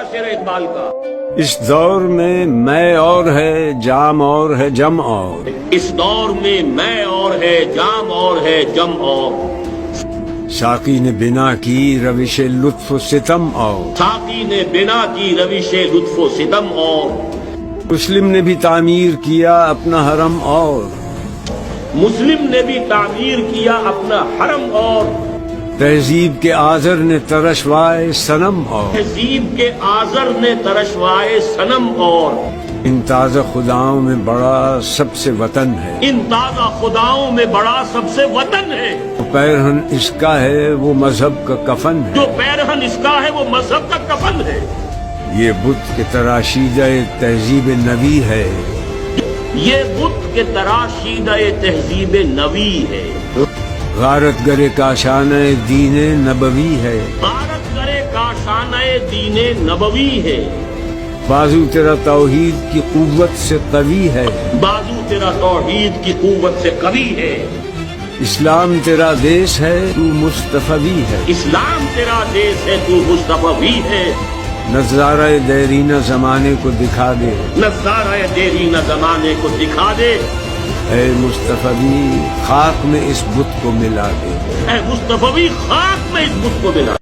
دوبارہ شعر اقبال کا۔ اس دور میں اور ہے جام اور ہے جم اور، اس دور میں اور ہے جام اور ہے جم اور، ساقی نے بنا کی روش لطف و ستم اور، ساقی نے بنا کی روش لطف و ستم اور، مسلم نے بھی تعمیر کیا اپنا حرم اور، مسلم نے بھی تعمیر کیا اپنا حرم اور، تہذیب کے آذر نے ترشوائے صنم اور، تہذیب کے آذر نے ترشوائے صنم اور، ان تازہ خداؤں میں بڑا سب سے وطن ہے، ان تازہ خداؤں میں بڑا سب سے وطن ہے، جو پیرہن اس کا ہے وہ مذہب کا کفن ہے، جو پیرہن اس کا ہے وہ مذہب کا کفن ہے، یہ بت کے تراشیدہ تہذیب نبی ہے، یہ بت کے تراشیدہ تہذیب نوی ہے، غارت گرے کا شانہ دین نبوی ہے، غارت گرے کا شانہ دین نبوی ہے، بازو تیرا توحید کی قوت سے قوی ہے، بازو تیرا توحید کی قوت سے قوی ہے، اسلام تیرا دیس ہے تو مصطفی ہے، اسلام تیرا دیس ہے تو مصطفی ہے، نظارہ دیرینہ زمانے کو دکھا دے، نظارہ دیرینہ زمانے کو دکھا دے، اے مصطفی خاک میں اس بت کو ملا دے۔ اے مصطفی خاک میں اس بت کو ملا